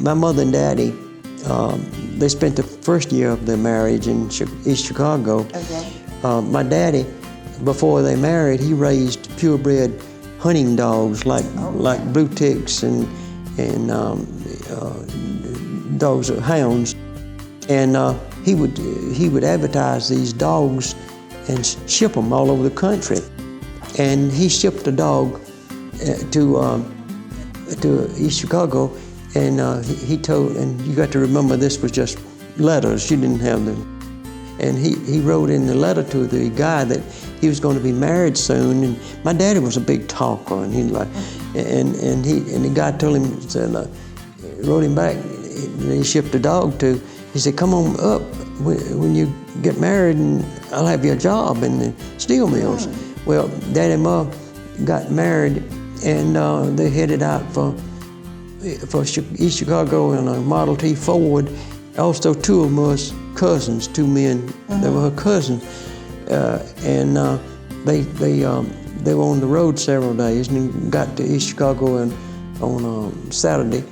my mother and daddy, they spent the first year of their marriage in East Chicago. Okay. My daddy, before they married, he raised purebred hunting dogs like blue ticks and dogs, hounds, and he would advertise these dogs and ship them all over the country. And he shipped a dog to East Chicago, and he told, and you got to remember this was just letters, you didn't have them. And he wrote in the letter to the guy that he was going to be married soon. And my daddy was a big talker, and the guy told him, wrote him back. He shipped a dog to. He said, "Come on up when you get married, and I'll have you a job in the steel mills." Well, Daddy and Ma got married, and they headed out for East Chicago in a Model T Ford. Also, two of them was cousins, two men. They were her cousins, and they were on the road several days, and got to East Chicago on Saturday.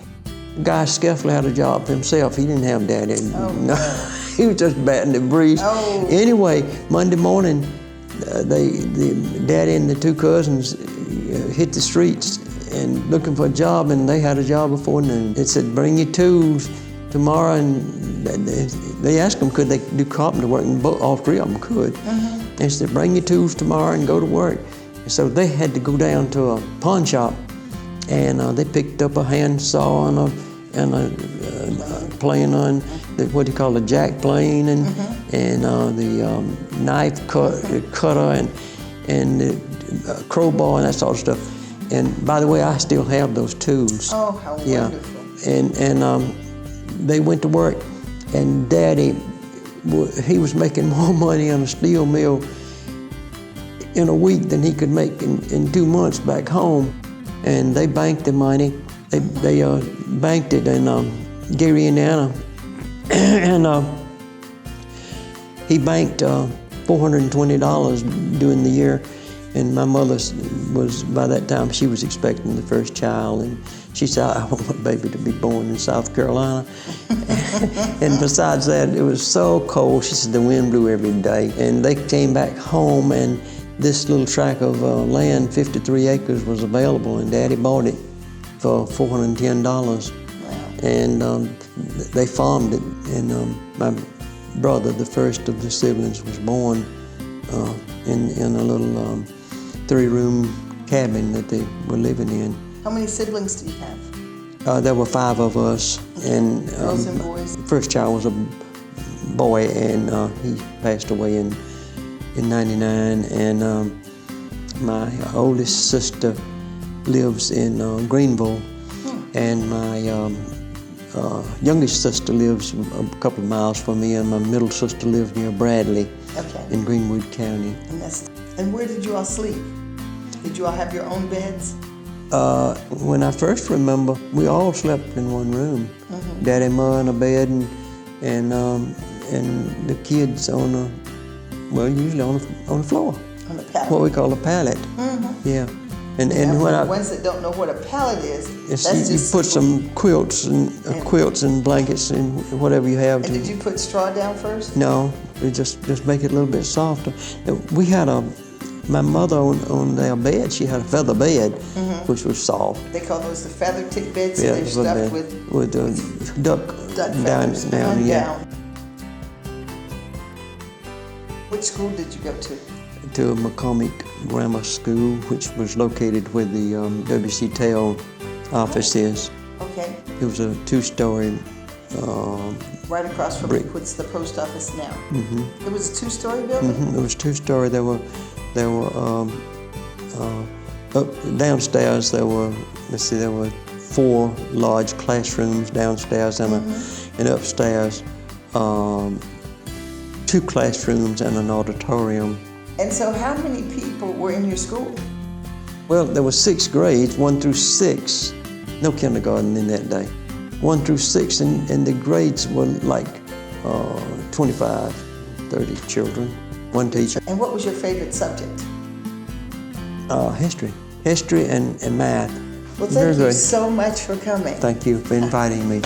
The guy Skeffler had a job for himself. He didn't have Daddy. No. He was just batting the breeze. Anyway, Monday morning, the Daddy and the two cousins hit the streets and looking for a job, and they had a job before noon. It said, "Bring your tools tomorrow," and they asked them could they do carpenter work, and all three of them could. They said, "Bring your tools tomorrow and go to work." And so they had to go down to a pawn shop, and they picked up a handsaw and a plane on what do you call a jack plane, and the knife cutter and the crowbar and that sort of stuff. And by the way, I still have those tools. Oh, how wonderful! And they went to work, and Daddy, he was making more money on a steel mill in a week than he could make in 2 months back home. And they banked the money. They banked it in Gary, Indiana, and he banked $420 during the year. And my mother was, by that time, she was expecting the first child, and she said, "I want my baby to be born in South Carolina." And besides that, it was so cold. She said the wind blew every day. And they came back home, and this little tract of land, 53 acres, was available, and Daddy bought it for $410. Wow. And they farmed it, and my brother, the first of the siblings, was born in a little 3-room cabin that they were living in. How many siblings do you have? There were 5 of us, and girls and boys. The first child was a boy, and he passed away in '99. And my oldest sister lives in Greenville, and my youngest sister lives a couple of miles from me, and my middle sister lives near Bradley, in Greenwood County. And where did you all sleep? Did you all have your own beds? When I first remember, we all slept in one room. Daddy and Ma in a bed, and the kids usually on the floor. On the pallet. What we call a pallet. Yeah. And for the ones that don't know what a pallet is, you put some quilts and blankets and whatever you have. And did you put straw down first? No, we just make it a little bit softer. We had my mother on their bed, she had a feather bed, which was soft. They call those the feather tick beds, so they're stuffed with duck feathers down. Which school did you go to? To McCormick Grammar School, which was located where the W.C. Tell office is. Okay. It was a 2-story. Right across from what's the post office now. It was a 2-story building? It was 2-story. There were downstairs. There were 4 large classrooms downstairs, and upstairs 2 classrooms and an auditorium. And so how many people were in your school? Well, there were 6 grades, 1 through 6. No kindergarten in that day. 1 through 6, and the grades were like 25, 30 children, 1 teacher. And what was your favorite subject? History and math. Well, Very thank you good. so much for coming. Thank you for inviting me.